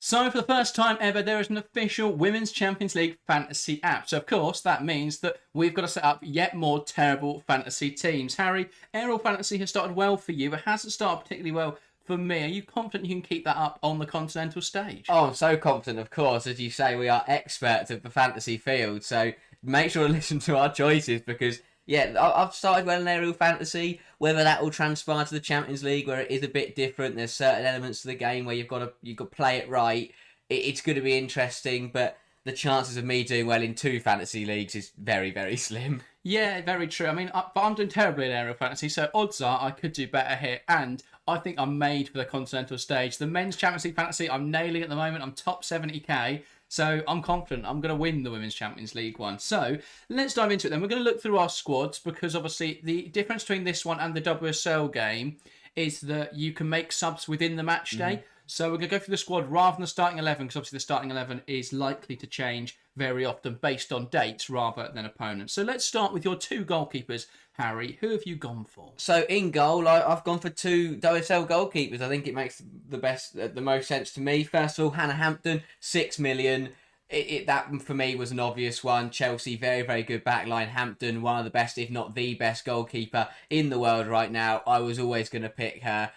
So for the first time ever, there is an official Women's Champions League fantasy app. So of course, that means that we've got to set up yet more terrible fantasy teams. Harry, Aerial Fantasy has started well for you. It hasn't started particularly well for me. Are you confident you can keep that up on the continental stage? Oh, I'm so confident, of course. As you say, we are experts of the fantasy field. So make sure to listen to our choices because, yeah, I've started well in Aerial Fantasy. Whether that will transpire to the Champions League, where it is a bit different, there's certain elements to the game where you've got to play it right. It's going to be interesting, but the chances of me doing well in 2 fantasy leagues is very, very slim. Yeah, very true. I mean, but I'm doing terribly in Aerial Fantasy, so odds are I could do better here. And I think I'm made for the continental stage. The Men's Champions League Fantasy, I'm nailing at the moment. I'm top 70k. So I'm confident I'm going to win the Women's Champions League one. So let's dive into it then. We're going to look through our squads because obviously the difference between this one and the WSL game is that you can make subs within the match day. So we're going to go through the squad rather than the starting 11 because obviously the starting 11 is likely to change very often based on dates rather than opponents. So let's start with your 2 goalkeepers. Harry, who have you gone for? So in goal, I've gone for 2 WSL goalkeepers. I think it makes the most sense to me. First of all, Hannah Hampton, 6 million. That for me was an obvious one. Chelsea, very, very good backline. Hampton, one of the best, if not the best goalkeeper in the world right now. I was always going to pick her.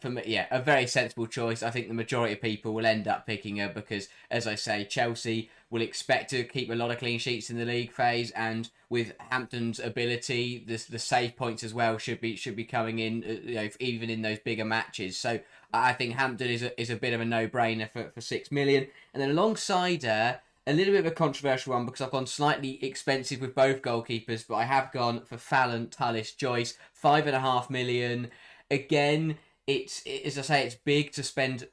For me, yeah, a very sensible choice. I think the majority of people will end up picking her because, as I say, Chelsea will expect to keep a lot of clean sheets in the league phase, and with Hampton's ability, the save points as well should be coming in, even in those bigger matches. So I think Hampton is a bit of a no-brainer for 6 million, and then alongside her, a little bit of a controversial one because I've gone slightly expensive with both goalkeepers, but I have gone for Fallon Tullis-Joyce, 5.5 million. Again, it's as I say, it's big to spend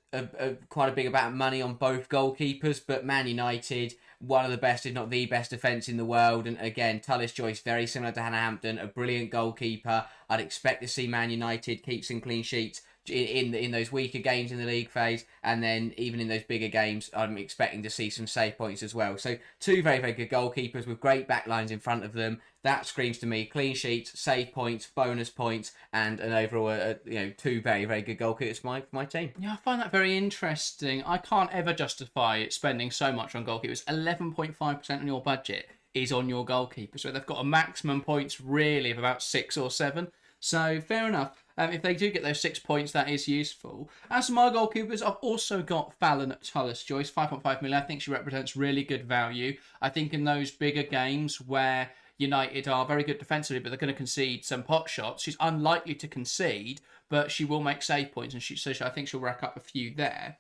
quite a big amount of money on both goalkeepers, but Man United, one of the best, if not the best defence in the world, and again, Tullis-Joyce, very similar to Hannah Hampton, a brilliant goalkeeper. I'd expect to see Man United keep some clean sheets in those weaker games in the league phase, and then even in those bigger games, I'm expecting to see some save points as well. So 2 very, very good goalkeepers with great backlines in front of them. That screams to me clean sheets, save points, bonus points, and an overall, 2 very, very good goalkeepers for my team. Yeah, I find that very interesting. I can't ever justify spending so much on goalkeepers. 11.5% on your budget is on your goalkeeper, so they've got a maximum points really of about 6 or 7. So fair enough. If they do get those 6 points, that is useful. As for my goalkeepers, I've also got Fallon Tullis-Joyce, 5.5 million. I think she represents really good value. I think in those bigger games where United are very good defensively, but they're going to concede some pot shots, she's unlikely to concede, but she will make save points, and so I think she'll rack up a few there.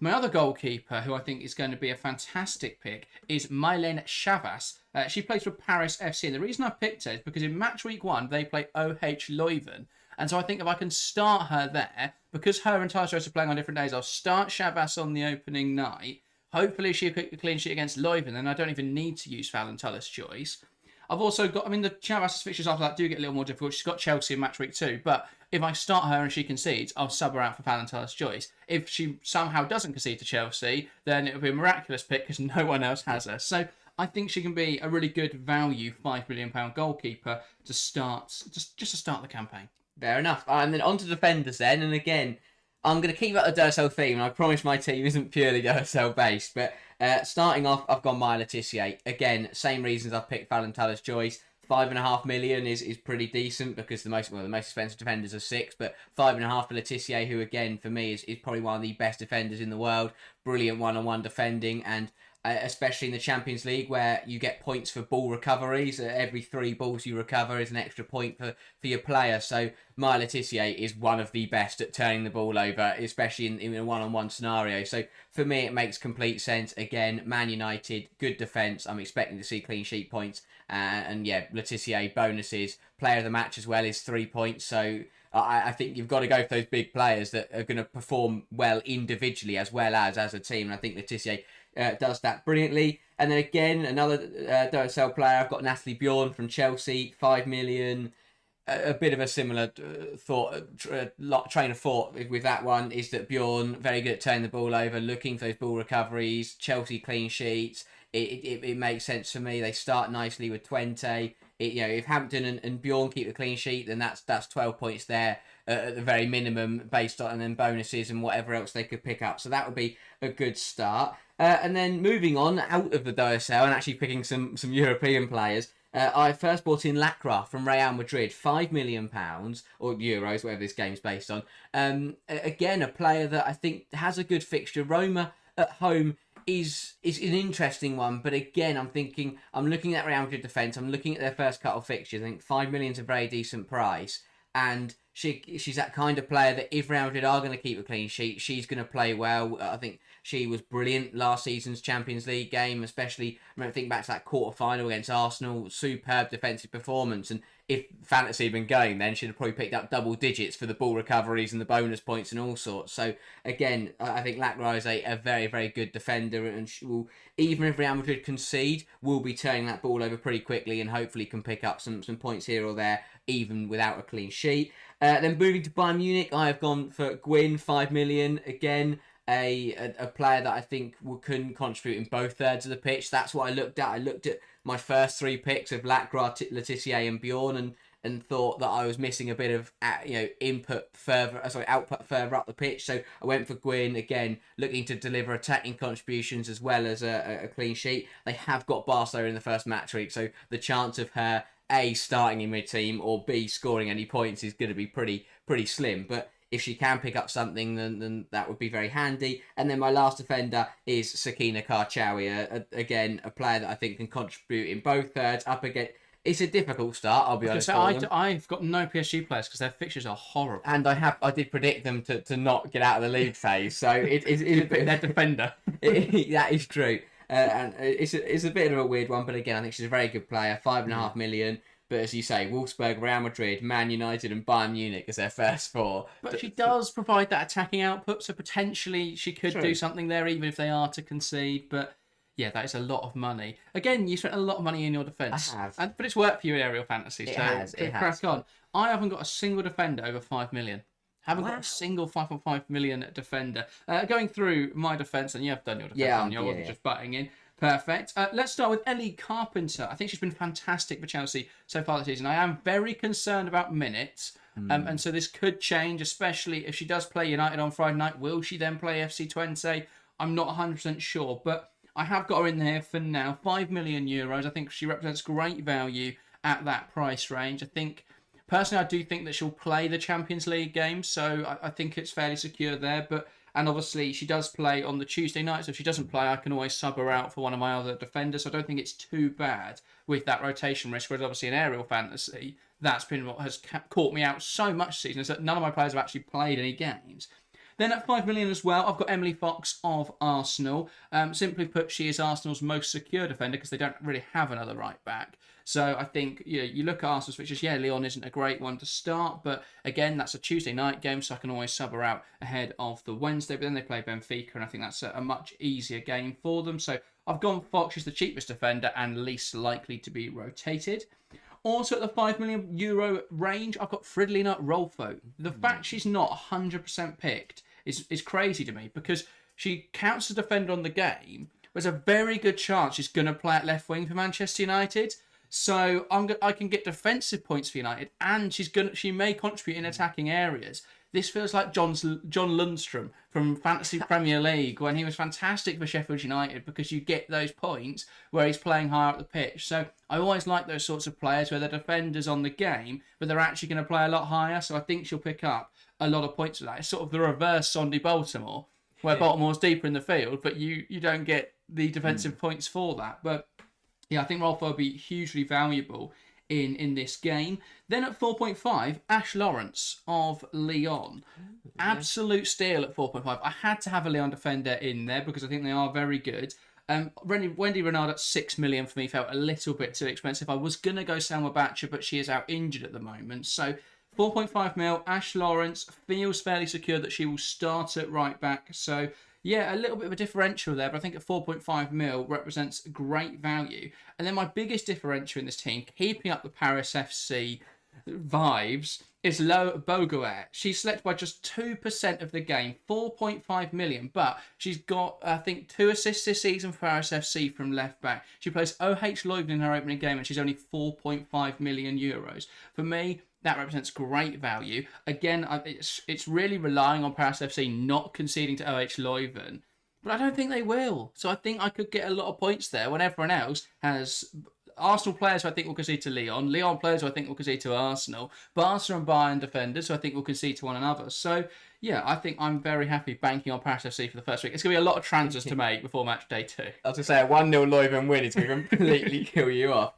My other goalkeeper, who I think is going to be a fantastic pick, is Mylène Chavas. She plays for Paris FC, and the reason I picked her is because in match week 1, they play OH Leuven. And so I think if I can start her there, because her and Tullis-Joyce are playing on different days, I'll start Chavas on the opening night. Hopefully she'll get a clean sheet against Leuven, and I don't even need to use Fallon Tullis-Joyce. I've also got, the Chavas fixtures after that do get a little more difficult. She's got Chelsea in match week 2, but if I start her and she concedes, I'll sub her out for Fallon Tullis-Joyce. If she somehow doesn't concede to Chelsea, then it'll be a miraculous pick because no one else has her. So I think she can be a really good value £5 million goalkeeper to start, just to start the campaign. Fair enough. And then on to defenders then, and again, I'm going to keep up the WSL theme, and I promise my team isn't purely WSL based, but starting off, I've gone Maya Le Tissier. Again, same reasons I've picked Fallon Tullis-Joyce. 5.5 million is pretty decent because the most expensive defenders are 6, but 5.5 for Le Tissier, who again for me is probably one of the best defenders in the world. Brilliant one-on-one defending, and especially in the Champions League where you get points for ball recoveries. Every 3 balls you recover is an extra point for your player. So Maya Le Tissier is one of the best at turning the ball over, especially in a one-on-one scenario. So for me, it makes complete sense. Again, Man United, good defence. I'm expecting to see clean sheet points. And yeah, Le Tissier bonuses. Player of the match as well is 3 points. So I think you've got to go for those big players that are going to perform well individually as well as a team. And I think Le Tissier does that brilliantly. And then again, another WSL player, I've got Natalie Bjorn from Chelsea, 5 million. A bit of a similar train of thought with that one is that Bjorn, very good at turning the ball over, looking for those ball recoveries, Chelsea clean sheets. It makes sense for me. They start nicely with Twente. if Hampton and Bjorn keep the clean sheet, then that's 12 points there at the very minimum, based on and then bonuses and whatever else they could pick up. So that would be a good start. And then moving on out of the WSL and actually picking some European players. I first bought in Lacroix from Real Madrid, £5 million or euros, whatever this game's based on. Again, a player that I think has a good fixture. Roma at home is an interesting one, but again, I'm looking at Real Madrid defence. I'm looking at their first couple of fixtures. I think 5 million is a very decent price, and she's that kind of player that if Real Madrid are going to keep a clean sheet, she's going to play well. I think she was brilliant last season's Champions League game, especially think back to that quarter-final against Arsenal. Superb defensive performance, and if fantasy had been going, then she'd have probably picked up double digits for the ball recoveries and the bonus points and all sorts. So again, I think Lacroix is a very, very good defender, and she will, even if Real Madrid concede, will be turning that ball over pretty quickly and hopefully can pick up some points here or there, even without a clean sheet. Then moving to Bayern Munich, I have gone for Gwyn, 5 million. Again, a player that I think can contribute in both thirds of the pitch. That's what I looked at. I looked at my first 3 picks of Lacroix, Letitia and Bjorn, and thought that I was missing a bit of output further up the pitch. So I went for Gwyn, again looking to deliver attacking contributions as well as a clean sheet. They have got Barcelona in the first match week, so the chance of her A, starting in mid-team, or B, scoring any points is going to be pretty slim. But if she can pick up something, then that would be very handy. And then my last defender is Sakina Karchawi. Again, a player that I think can contribute in both thirds. Up again, it's a difficult start, I'll be honest. I've got no PSG players because their fixtures are horrible. And I did predict them to not get out of the league phase. So it's a bit their defender. That is true. And it's a bit of a weird one, but again, I think she's a very good player. 5.5 million. But as you say, Wolfsburg, Real Madrid, Man United and Bayern Munich as their first 4. But she does provide that attacking output, so potentially she could do something there, even if they are to concede. But yeah, that is a lot of money. Again, you spent a lot of money in your defence. I have. But it's worked for you in aerial fantasy, It so has. crack on. I haven't got a single defender over 5 million. Haven't got a single 5.5 million defender. Going through my defence, and you have done your defence, I wasn't just butting in. Perfect. Let's start with Ellie Carpenter. I think she's been fantastic for Chelsea so far this season. I am very concerned about minutes, and so this could change, especially if she does play United on Friday night. Will she then play FC Twente? I'm not 100% sure, but I have got her in there for now. 5 million euros. I think she represents great value at that price range. Personally, I do think that she'll play the Champions League game, so I think it's fairly secure there, and obviously, she does play on the Tuesday night, so if she doesn't play, I can always sub her out for one of my other defenders. So I don't think it's too bad with that rotation risk, whereas obviously in aerial fantasy, that's been what has caught me out so much this season, is that none of my players have actually played any games. Then at 5 million as well, I've got Emily Fox of Arsenal. Simply put, she is Arsenal's most secure defender because they don't really have another right back. So I think you look at Arsenal's fixtures. Yeah, Lyon isn't a great one to start, but again, that's a Tuesday night game, so I can always sub her out ahead of the Wednesday. But then they play Benfica, and I think that's a much easier game for them. So I've gone Fox. She's the cheapest defender and least likely to be rotated. Also at the 5 million euro range, I've got Fridolina Rolfo. The fact she's not 100% picked is crazy to me because she counts as a defender on the game. There's a very good chance she's going to play at left wing for Manchester United. So I can get defensive points for United, and she may contribute in attacking areas. This feels like John Lundstrom from Fantasy Premier League when he was fantastic for Sheffield United because you get those points where he's playing higher up the pitch. So I always like those sorts of players where they're defenders on the game, but they're actually going to play a lot higher. So I think she'll pick up a lot of points for that. It's sort of the reverse Sondy Baltimore, where Baltimore's deeper in the field, but you don't get the defensive points for that. But yeah, I think Rolfo will be hugely valuable in this game. Then at 4.5, Ash Lawrence of Lyon. Absolute steal at 4.5. I had to have a Lyon defender in there because I think they are very good. Wendy Renard at 6 million for me felt a little bit too expensive. I was going to go Selma Batcher, but she is out injured at the moment. So 4.5 mil, Ash Lawrence feels fairly secure that she will start at right back. So yeah, a little bit of a differential there, but I think at 4.5 mil represents great value. And then my biggest differential in this team, keeping up the Paris FC vibes, is Lo Bogoet. She's selected by just 2% of the game, 4.5 million, but she's got, I think, 2 assists this season for RSFC from left back. She plays OH Leuven in her opening game, and she's only 4.5 million euros. For me, that represents great value. Again, it's really relying on Paris FC not conceding to OH Leuven, but I don't think they will. So I think I could get a lot of points there when everyone else has Arsenal players who I think will concede to Lyon, Lyon players who I think will concede to Arsenal, Barca and Bayern defenders who I think will concede to one another. So, yeah, I think I'm very happy banking on Paris FC for the first week. It's going to be a lot of transfers to make before match day 2. I was going to say, a 1-0 Leuven win is going to completely kill you off.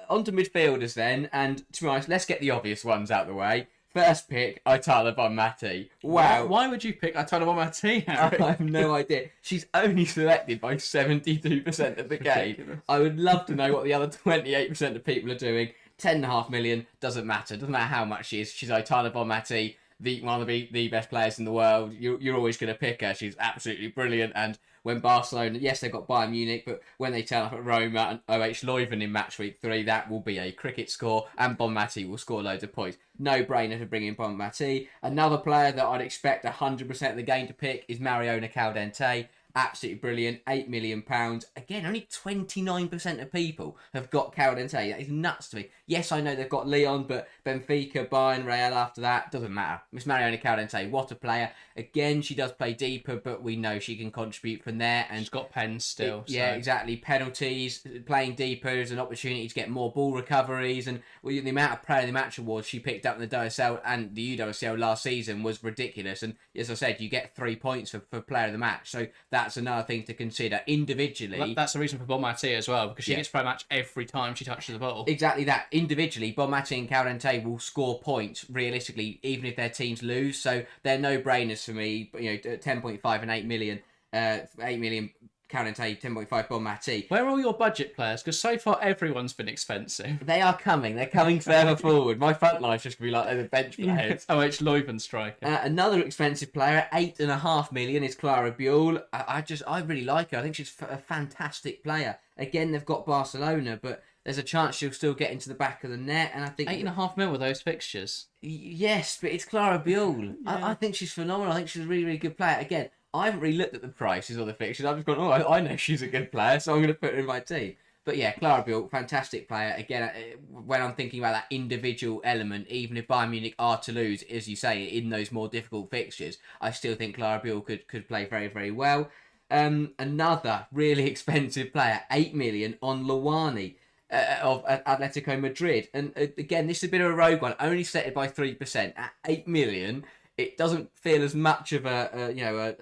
On to midfielders then, and to be honest, let's get the obvious ones out of the way. First pick, Aitana Bonmatí. Wow. Why would you pick Aitana Bonmatí, Harry? I have no idea. She's only selected by 72% of the game. Ridiculous. I would love to know what the other 28% of people are doing. 10.5 million, doesn't matter. Doesn't matter how much she is. She's Aitana Bonmatí, one of the best players in the world. You're always going to pick her. She's absolutely brilliant. And when Barcelona, yes, they've got Bayern Munich, but when they turn up at Roma and OH Leuven in match week 3, that will be a cricket score, and Bonmatí will score loads of points. No brainer to bring in Bonmatí. Another player that I'd expect 100% of the game to pick is Mariona Caldentey. Absolutely brilliant, £8 million. Again, only 29% of people have got Caldentey. That is nuts to me. Yes, I know they've got Lyon, but Benfica, Bayern, Real after that, doesn't matter. Miss Mariona Caldentey, what a player. Again, she does play deeper, but we know she can contribute from there. And she's got pens still. Yeah, exactly. Penalties, playing deeper is an opportunity to get more ball recoveries. And the amount of player of the match awards she picked up in the WSL and the UWCL last season was ridiculous. And as I said, you get 3 points for player of the match. So that's another thing to consider individually. Well, that's the reason for Bonmatí as well, because she gets player of the match every time she touches the ball. Exactly that. Individually, Bonmatí and Caldentey will score points realistically, even if their teams lose. So they're no-brainers for me. 10.5 and 8 million. 8 million Caldentey, 10.5 Bonmatí. Where are all your budget players? Because so far everyone's been expensive. They are coming. They're coming further forward. My front line's just going to be like they're the bench players. OH Leuven striker. Another expensive player, 8.5 million, is Clara Buell. I really like her. I think she's a fantastic player. Again, they've got Barcelona, but there's a chance she'll still get into the back of the net. And I think 8.5 mil with those fixtures. Yes, but it's Clara Buell. Yeah. I think she's phenomenal. I think she's a really, really good player. Again, I haven't really looked at the prices or the fixtures. I've just gone, I know she's a good player, so I'm going to put her in my team. But yeah, Clara Buell, fantastic player. Again, when I'm thinking about that individual element, even if Bayern Munich are to lose, as you say, in those more difficult fixtures, I still think Clara Buell could play very, very well. Another really expensive player, 8 million on Luani of Atletico Madrid. And again, this is a bit of a rogue one, only selected by 3%. At 8 million, it doesn't feel as much of a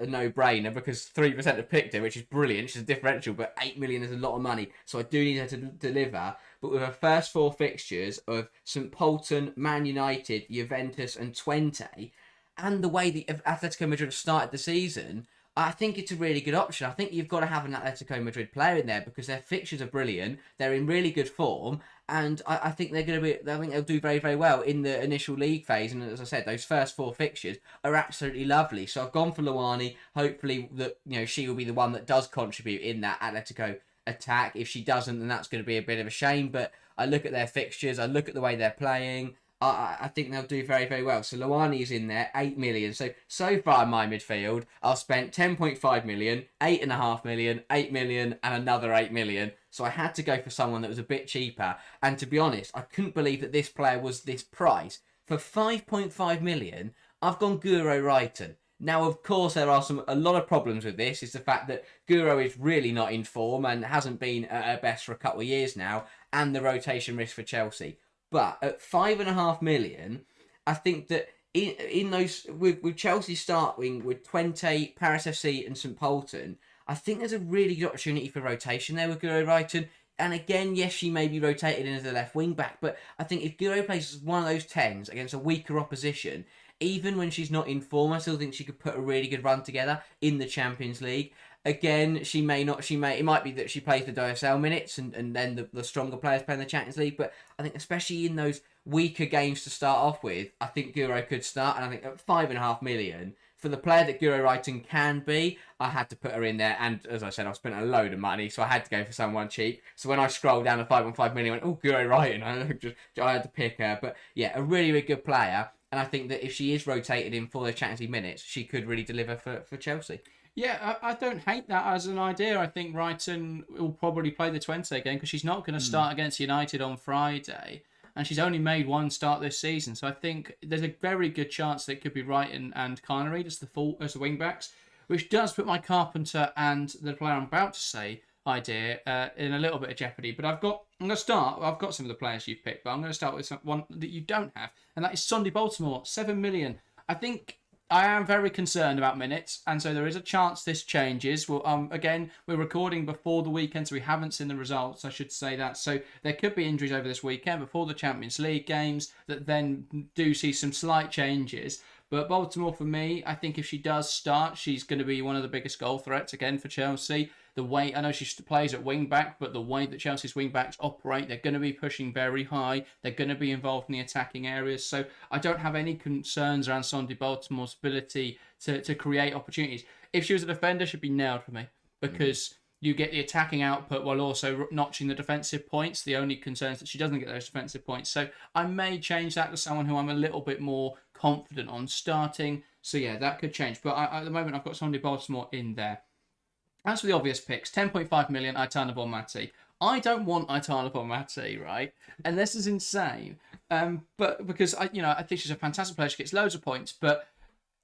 no-brainer because 3% have picked her, which is brilliant. She's a differential, but 8 million is a lot of money, so I do need her to deliver. But with her first 4 fixtures of St Polten, Man United, Juventus, and Twente, and the way the Atletico Madrid have started the season, I think it's a really good option. I think you've got to have an Atletico Madrid player in there because their fixtures are brilliant. They're in really good form, and I think they're going to be. I think they'll do very, very well in the initial league phase. And as I said, those first 4 fixtures are absolutely lovely. So I've gone for Luani. Hopefully, that she will be the one that does contribute in that Atletico attack. If she doesn't, then that's going to be a bit of a shame. But I look at their fixtures. I look at the way they're playing. I think they'll do very, very well. So Luani is in there, 8 million. So far in my midfield, I've spent 10.5 million, 8.5 million, 8 million, and another 8 million. So I had to go for someone that was a bit cheaper. And to be honest, I couldn't believe that this player was this price. For 5.5 million, I've gone Guro Reiten. Now, of course, there are a lot of problems with this. It's the fact that Guro is really not in form and hasn't been at her best for a couple of years now, and the rotation risk for Chelsea. But at 5.5 million, I think that in those with Chelsea starting with Twente, Paris FC, and St Polten, I think there's a really good opportunity for rotation there with Guro Reiten. And again, yes, she may be rotated in as a left wing back, but I think if Guro plays one of those 10s against a weaker opposition, even when she's not in form, I still think she could put a really good run together in the Champions League. Again, it might be that she plays the WSL minutes and then the stronger players play in the Champions League, but I think especially in those weaker games to start off with, I think Guro could start, and I think at 5.5 million for the player that Guro Reiten can be, I had to put her in there. And as I said, I've spent a load of money, so I had to go for someone cheap. So when I scrolled down to 5.5 million, I went, oh, Guro Reiten. I had to pick her. But yeah, a really, really good player. And I think that if she is rotated in for those Champions League minutes, she could really deliver for Chelsea. Yeah, I don't hate that as an idea. I think Brighton will probably play the Twente game because she's not going to start against United on Friday. And she's only made one start this season. So I think there's a very good chance that it could be Brighton and Carnegie as the wing backs, which does put my Carpenter and the player I'm about to say idea in a little bit of jeopardy. But I've got some of the players you've picked, but I'm going to start with one that you don't have, and that is Sunday Baltimore, 7 million. I think I am very concerned about minutes, and so there is a chance this changes. Well, again, we're recording before the weekend, so we haven't seen the results, I should say that. So there could be injuries over this weekend before the Champions League games that then do see some slight changes. But Baltimore, for me, I think if she does start, she's going to be one of the biggest goal threats again for Chelsea. The way, I know she plays at wing back, but the way that Chelsea's wing backs operate, they're going to be pushing very high. They're going to be involved in the attacking areas. So I don't have any concerns around Sunday Baltimore's ability to create opportunities. If she was a defender, she'd be nailed for me because you get the attacking output while also notching the defensive points. The only concern is that she doesn't get those defensive points. So I may change that to someone who I'm a little bit more confident on starting. So yeah, that could change. But at the moment, I've got Sunday Baltimore in there. As for the obvious picks, 10.5 million, Aitana Bonmatí. I don't want Aitana Bonmatí, right? And this is insane. But because I think she's a fantastic player. She gets loads of points, but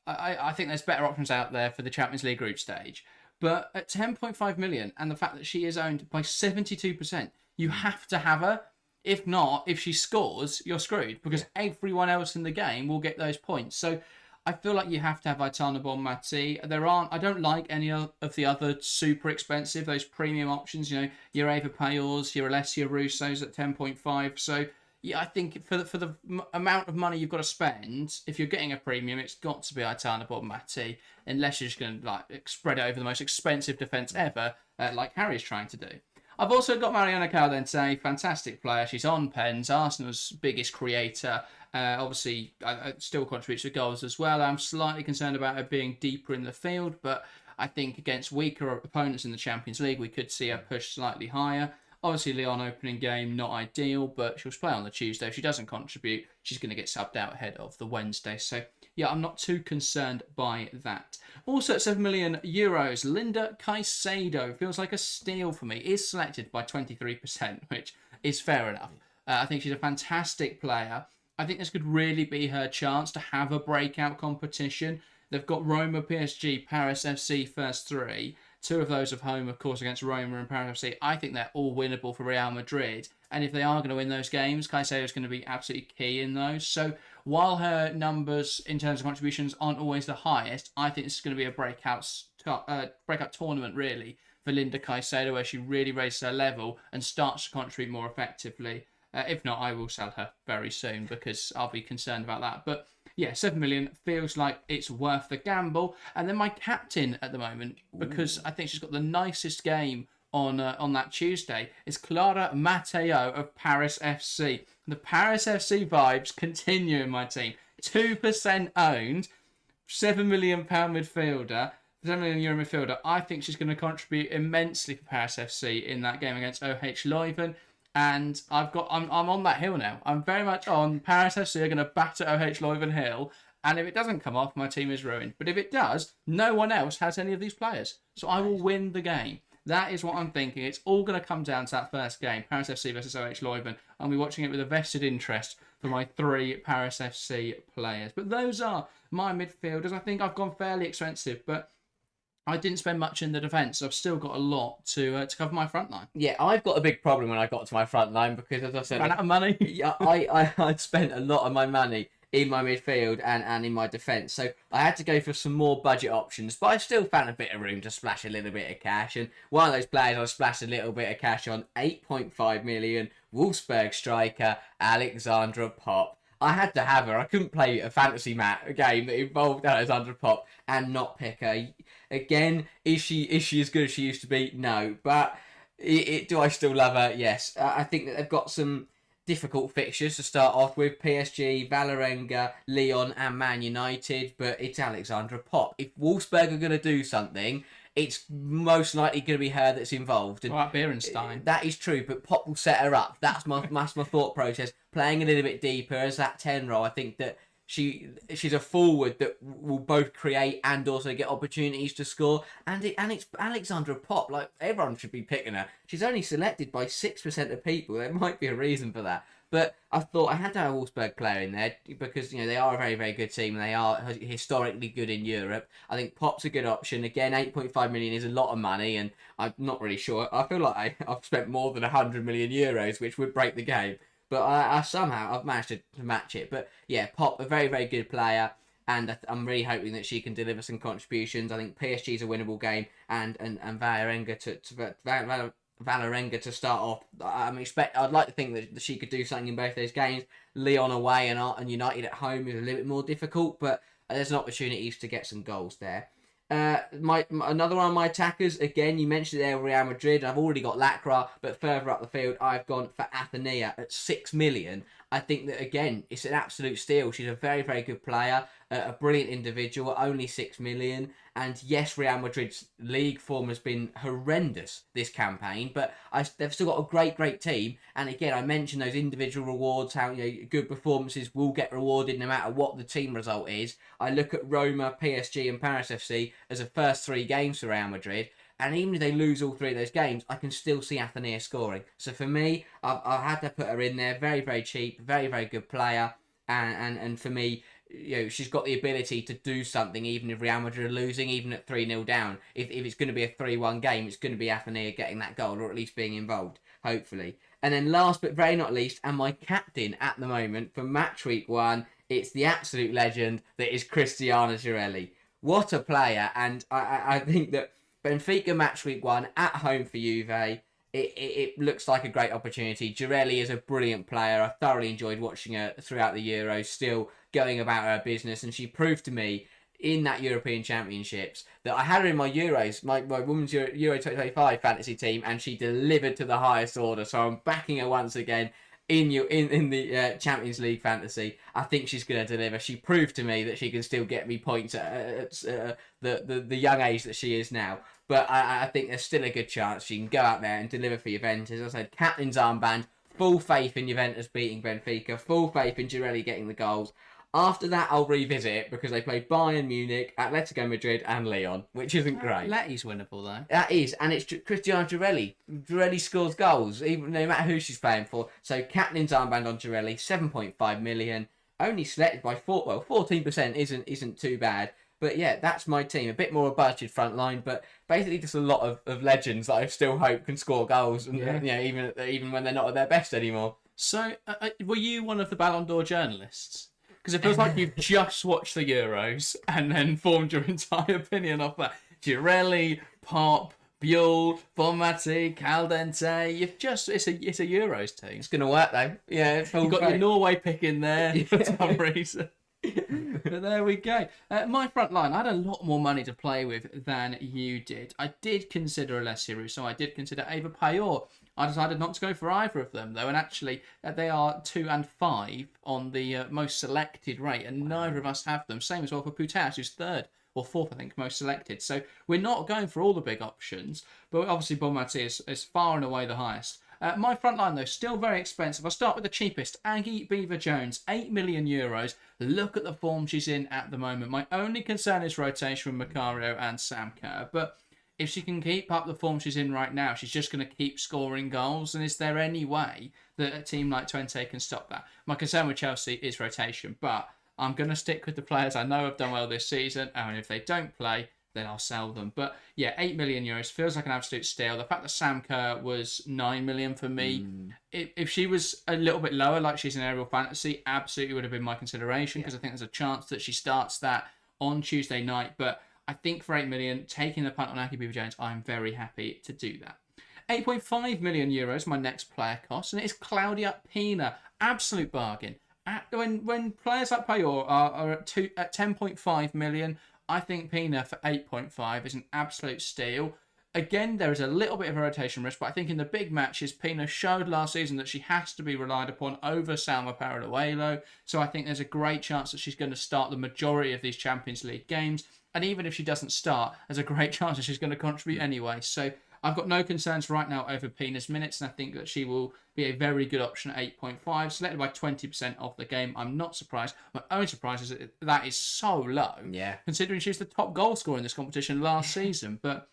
I think there's better options out there for the Champions League group stage. But at 10.5 million, and the fact that she is owned by 72%, you have to have her. If not, if she scores, you're screwed because everyone else in the game will get those points. So I feel like you have to have Aitana Bonmatí. I don't like any of the other super expensive, those premium options, your Ava Payors, your Alessia Russo's at 10.5. So yeah, I think for the amount of money you've got to spend, if you're getting a premium, it's got to be Aitana Bonmatí, unless you're just going to spread it over the most expensive defence ever, like Harry's trying to do. I've also got Mariana Caldentey, fantastic player. She's on pens, Arsenal's biggest creator. Obviously, still contributes to goals as well. I'm slightly concerned about her being deeper in the field, but I think against weaker opponents in the Champions League, we could see her push slightly higher. Obviously, Lyon opening game, not ideal, but she'll play on the Tuesday. If she doesn't contribute, she's going to get subbed out ahead of the Wednesday. So, yeah, I'm not too concerned by that. Also at 7 million euros, Linda Caicedo feels like a steal for me. Is selected by 23%, which is fair enough. I think she's a fantastic player. I think this could really be her chance to have a breakout competition. They've got Roma, PSG, Paris FC first three. Two of those of home, of course, against Roma and Paris FC. I think they're all winnable for Real Madrid. And if they are going to win those games, Caicedo is going to be absolutely key in those. So while her numbers in terms of contributions aren't always the highest, I think this is going to be a breakout tournament, really, for Linda Caicedo, where she really raises her level and starts to contribute more effectively. If not, I will sell her very soon because I'll be concerned about that. But yeah, 7 million feels like it's worth the gamble. And then my captain at the moment, because I think she's got the nicest game on that Tuesday, is Clara Matteo of Paris FC. The Paris FC vibes continue in my team. 2% owned, £7 million midfielder, €7 million midfielder. I think she's going to contribute immensely for Paris FC in that game against OH Leuven. And I'm on that hill now. I'm very much on Paris FC are going to batter OH Leuven Hill. And if it doesn't come off, my team is ruined. But if it does, no one else has any of these players. So I will win the game. That is what I'm thinking. It's all going to come down to that first game, Paris FC versus OH Leuven. I'll be watching it with a vested interest for my 3 Paris FC players. But those are my midfielders. I think I've gone fairly expensive, but I didn't spend much in the defence. So I've still got a lot to cover my front line. Yeah, I've got a big problem when I got to my front line because, as I said, ran out of money. Yeah, I'd spent a lot of my money in my midfield and in my defence. So I had to go for some more budget options, but I still found a bit of room to splash a little bit of cash. And one of those players I splashed a little bit of cash on, 8.5 million, Wolfsburg striker, Alexandra Pop. I had to have her. I couldn't play a fantasy game that involved Alexandra Pop and not pick her. Again, is she as good as she used to be? No. But do I still love her? Yes. I think that they've got some difficult fixtures to start off with: PSG, Valerenga, Lyon, and Man United. But it's Alexandra Pop. If Wolfsburg are going to do something, it's most likely going to be her that's involved. And Right, Beerenstein. that is true, but Pop will set her up. That's my thought process. Playing a little bit deeper as that 10 role, I think that she's a forward that will both create and also get opportunities to score. And it's Alexandra Pop. Like, everyone should be picking her. She's only selected by 6% of people. There might be a reason for that. But I thought I had to have a Wolfsburg player in there because, you know, they are a very, very good team and they are historically good in Europe. I think Pop's a good option. Again, 8.5 million is a lot of money, and I'm not really sure. I feel like I've spent more than 100 million euros, which would break the game. But I somehow I've managed to match it. But yeah, Pop, a very, very good player. And I'm really hoping that she can deliver some contributions. I think PSG is a winnable game, and Valerenga to start off. I'd like to think that she could do something in both those games. Lyon away and United at home is a little bit more difficult, but there's an opportunities to get some goals there. Another one of my attackers, again, you mentioned there, Real Madrid. I've already got Lacra, but further up the field, I've gone for Athenia at 6 million. I think that, again, it's an absolute steal. She's a very, very good player, a brilliant individual, only 6 million. And yes, Real Madrid's league form has been horrendous this campaign, but they've still got a great, great team. And again, I mentioned those individual rewards, how, you know, good performances will get rewarded no matter what the team result is. I look at Roma, PSG, and Paris FC as the first 3 games for Real Madrid. And even if they lose all 3 of those games, I can still see Athenia scoring. So for me, I've had to put her in there. Very, very cheap, very, very good player. And for me, you know, she's got the ability to do something even if Real Madrid are losing, even at 3-0 down. If it's going to be a 3-1 game, it's going to be Athenia getting that goal, or at least being involved, hopefully. And then last but very not least, and my captain at the moment for match week 1, it's the absolute legend that is Cristiano Girelli. What a player. And I think that Benfica match week 1 at home for Juve, it looks like a great opportunity. Girelli is a brilliant player. I thoroughly enjoyed watching her throughout the Euros, still going about her business, and she proved to me in that European Championships that I had her in my Euros, my women's Euro 2025 fantasy team, and she delivered to the highest order. So I'm backing her once again in the Champions League fantasy. I think she's going to deliver. She proved to me that she can still get me points at the young age that she is now. But I think there's still a good chance she can go out there and deliver for Juventus. As I said, captain's armband, full faith in Juventus beating Benfica, full faith in Girelli getting the goals. After that, I'll revisit it because they played Bayern Munich, Atletico Madrid, and Lyon, which isn't great. Letty's winnable, though. That is, and it's Cristiano Girelli. Girelli scores goals, even no matter who she's playing for. So, captain's armband on Girelli, 7.5 million. Only selected by 14% isn't too bad. But yeah, that's my team. A bit more a budget front line, but basically just a lot of legends that I still hope can score goals, and you know, even when they're not at their best anymore. So, were you one of the Ballon d'Or journalists? Because it feels like you've just watched the Euros and then formed your entire opinion off that. Girelli, Pop, Buell, Bonmatí, Caldentey. It's a Euros team. It's gonna work though. Yeah, it's you've got your Norway pick in there for some reason. But there we go. My front line, I had a lot more money to play with than you did. I did consider Alessia Russo. I did consider Eva Payor. I decided not to go for either of them, though, and actually they are 2 and 5 on the most selected rate, and neither of us have them. Same as well for Putas, who's 3rd or 4th, I think, most selected. So we're not going for all the big options, but obviously Bonmatí is far and away the highest. My front line, though, still very expensive. I'll start with the cheapest, Aggie Beaver-Jones, 8 million euros. Look at the form she's in at the moment. My only concern is rotation with Macario and Sam Kerr, but if she can keep up the form she's in right now, she's just going to keep scoring goals. And is there any way that a team like Twente can stop that? My concern with Chelsea is rotation, but I'm going to stick with the players I know have done well this season. And if they don't play, then I'll sell them. But yeah, 8 million euros feels like an absolute steal. The fact that Sam Kerr was 9 million for me, if she was a little bit lower, like she's in Aerial Fantasy, absolutely would have been my consideration, because I think there's a chance that she starts that on Tuesday night. But I think for 8 million, taking the punt on Aggie Beaver-Jones, I'm very happy to do that. 8.5 million euros, my next player cost, and it is Claudia Pina. Absolute bargain. When players like Payor are at 10.5 million, I think Pina for 8.5 is an absolute steal. Again, there is a little bit of a rotation risk, but I think in the big matches, Pina showed last season that she has to be relied upon over Salma Paralluelo. So I think there's a great chance that she's going to start the majority of these Champions League games. And even if she doesn't start, there's a great chance that she's going to contribute anyway. So I've got no concerns right now over Pina's minutes, and I think that she will be a very good option at 8.5, selected by 20% of the game. I'm not surprised. My only surprise is that is so low, considering she was the top goal scorer in this competition last season. But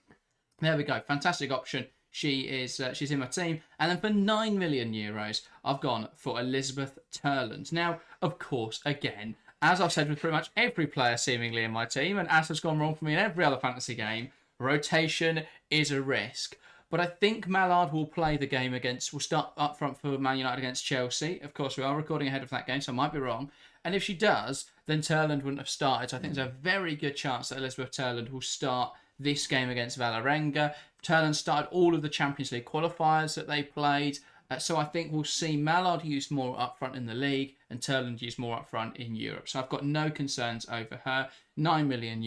there we go. Fantastic option. She's in my team. And then for €9 million, I've gone for Elizabeth Turland. Now, of course, again, as I've said with pretty much every player seemingly in my team, and as has gone wrong for me in every other fantasy game, rotation is a risk. But I think Mallard will play the game will start up front for Man United against Chelsea. Of course, we are recording ahead of that game, so I might be wrong. And if she does, then Turland wouldn't have started. So I think there's a very good chance that Elizabeth Turland will start this game against Vålerenga. Turland started all of the Champions League qualifiers that they played. So I think we'll see Mallard used more up front in the league and Turland used more up front in Europe. So I've got no concerns over her. €9 million,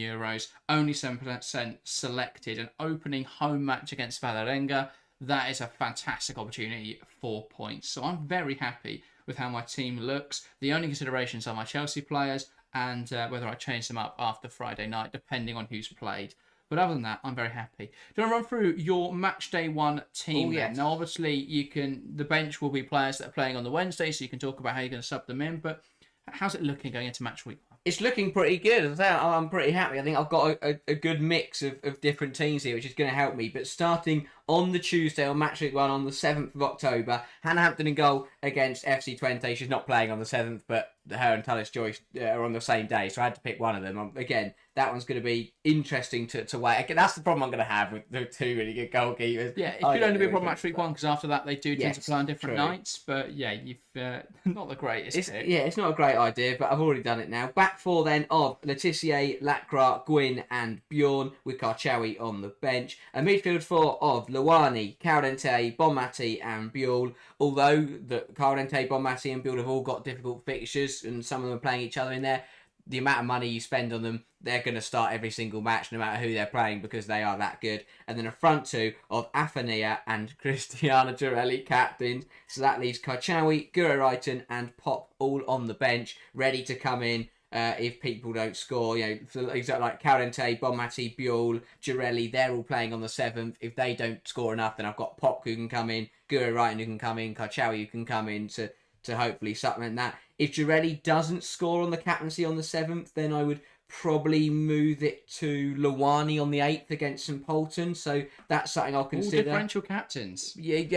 only 7% selected. An opening home match against Vålerenga. That is a fantastic opportunity for points. So I'm very happy with how my team looks. The only considerations are my Chelsea players and whether I change them up after Friday night, depending on who's played. But other than that, I'm very happy. Do you want to run through your match day 1 team? Yes. Now, obviously, the bench will be players that are playing on the Wednesday, so you can talk about how you're going to sub them in. But how's it looking going into match week 1? It's looking pretty good. As I say, I'm pretty happy. I think I've got a good mix of different teams here, which is going to help me. But starting on the Tuesday on match week 1 on the 7th of October, Hannah Hampton in goal against FC Twente. She's not playing on the 7th, but her and Tallis Joyce are on the same day, so I had to pick one of them. Again, that one's going to be interesting to wait. Again, that's the problem I'm going to have with the two really good goalkeepers. Yeah, it could only be a problem match week 1 because after that they do tend to play on different nights. But yeah, you've not the greatest pick. Yeah, it's not a great idea, but I've already done it now. Back four then of Letitia, Lacra, Gwyn and Bjorn with Karchawi on the bench. A midfield four of Luani, Caldentey, Bonmatí and Buell. Although Caldentey, Bonmatí and Buell have all got difficult fixtures and some of them are playing each other in there, the amount of money you spend on them, they're going to start every single match no matter who they're playing because they are that good. And then a front two of Afania and Christiana Girelli captains. So that leaves Karchawi, Guro Reiten and Pop all on the bench, ready to come in if people don't score. Exactly like Caldentey, Bonmatí, Buell, Girelli, they're all playing on the 7th. If they don't score enough, then I've got Pop who can come in, Guro Reiten who can come in, Karchawi who can come in to hopefully supplement that. If Girelli doesn't score on the captaincy on the 7th, then I would probably move it to Luani on the 8th against St Polton. So that's something I'll consider. All differential captains. I'm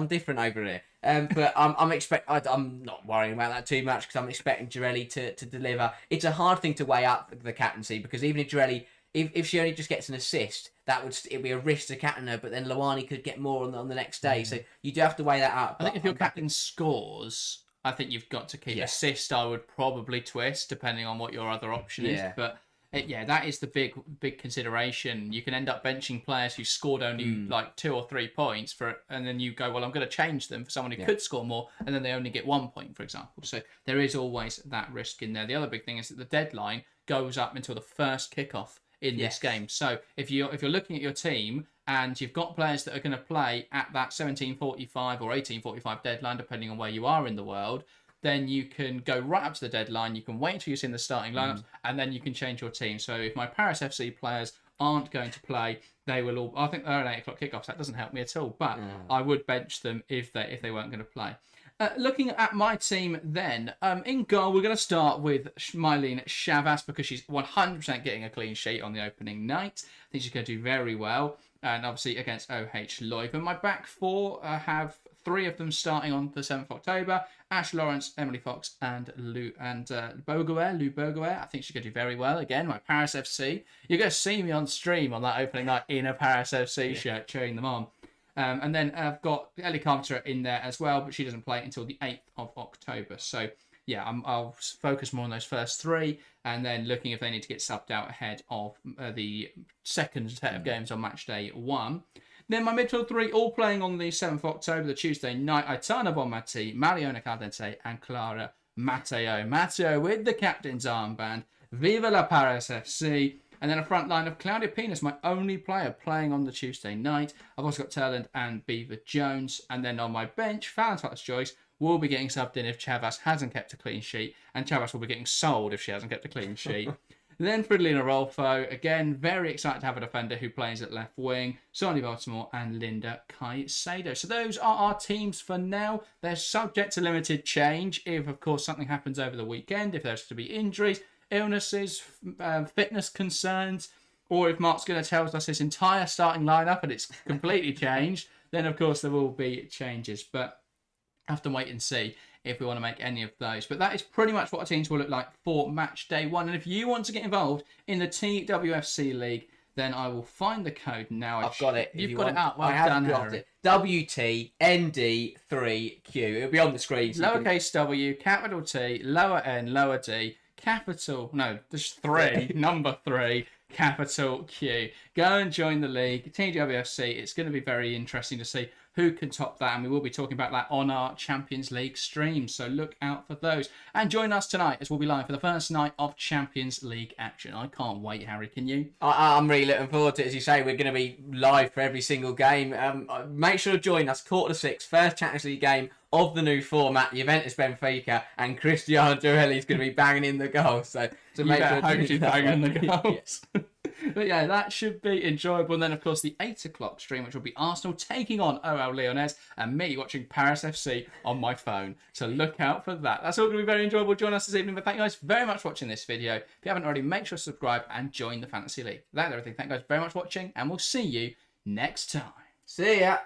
different over here. But I'm not worrying about that too much because I'm expecting Girelli to deliver. It's a hard thing to weigh up the captaincy because even if Girelli, if she only just gets an assist, it'd be a risk to captain her, but then Luani could get more on the next day. So you do have to weigh that up. I think if your captain scores, I think you've got to keep assist. I would probably twist depending on what your other option is. But that is the big consideration. You can end up benching players who scored only like 2 or 3 points and then you go, well, I'm going to change them for someone who could score more, and then they only get 1 point, for example. So there is always that risk in there. The other big thing is that the deadline goes up until the first kickoff in this game. So if you're looking at your team and you've got players that are going to play at that 17:45 or 18:45 deadline, depending on where you are in the world, then you can go right up to the deadline. You can wait until you're in the starting lineups, and then you can change your team. So if my Paris FC players aren't going to play, they will all. I think they're at 8 o'clock kickoffs. That doesn't help me at all. But I would bench them if they weren't going to play. Looking at my team then, in goal, we're going to start with Mylene Chavas because she's 100% getting a clean sheet on the opening night. I think she's going to do very well. And obviously against OH Leuven. My back four have 3 of them starting on the 7th of October. Ash Lawrence, Emily Fox, and Lou Boguer. I think she's going to do very well. Again, my Paris FC. You're going to see me on stream on that opening night in a Paris FC shirt, cheering them on. And then I've got Ellie Carpenter in there as well, but she doesn't play until the 8th of October. So, yeah, I'll focus more on those first 3 and then looking if they need to get subbed out ahead of the second set of games on match day 1. Then my midfield 3 all playing on the 7th of October, the Tuesday night. Aitana Bonmatí, Mariona Caldentey and Clara Matteo. Matteo with the captain's armband. Viva la Paris FC. And then a front line of Claudia Pinas, my only player playing on the Tuesday night. I've also got Turland and Beaver Jones. And then on my bench, Valentine's Joyce will be getting subbed in if Chavas hasn't kept a clean sheet. And Chavas will be getting sold if she hasn't kept a clean sheet. Then Fridolina Rolfo, again, very excited to have a defender who plays at left wing, Sonia Baltimore and Linda Caicedo. So those are our teams for now. They're subject to limited change if, of course, something happens over the weekend, if there's to be injuries, illnesses, fitness concerns, or if Mark Skinner tells us his entire starting lineup and it's completely changed, then, of course, there will be changes. But have to wait and see if we want to make any of those. But that is pretty much what our teams will look like for match day 1. And if you want to get involved in the TWFC League, then I will find the code now. I've got it. You've got it up. Well I have done, got Harry. it. WTND3Q. It'll be on the screen. So Lowercase w, capital T, lower N, lower D, capital, no, there's 3, number 3, capital Q. Go and join the league, TWFC. It's going to be very interesting to see who can top that, and we will be talking about that on our Champions League streams, so look out for those. And join us tonight as we'll be live for the first night of Champions League action. I can't wait, Harry, can you? I'm really looking forward to it. As you say, we're going to be live for every single game. Make sure to join us, 1/4-6, first Champions League game of the new format, Juventus Benfica, and Cristiano Dorelli is going to be banging in the goals. So make sure hope she's banging in the goals. Yeah. But yeah, that should be enjoyable. And then, of course, the 8 o'clock stream, which will be Arsenal taking on OL Lyonnais and me watching Paris FC on my phone. So look out for that. That's all going to be very enjoyable. Join us this evening. But thank you guys very much for watching this video. If you haven't already, make sure to subscribe and join the Fantasy League. That's everything. Thank you guys very much for watching, and we'll see you next time. See ya.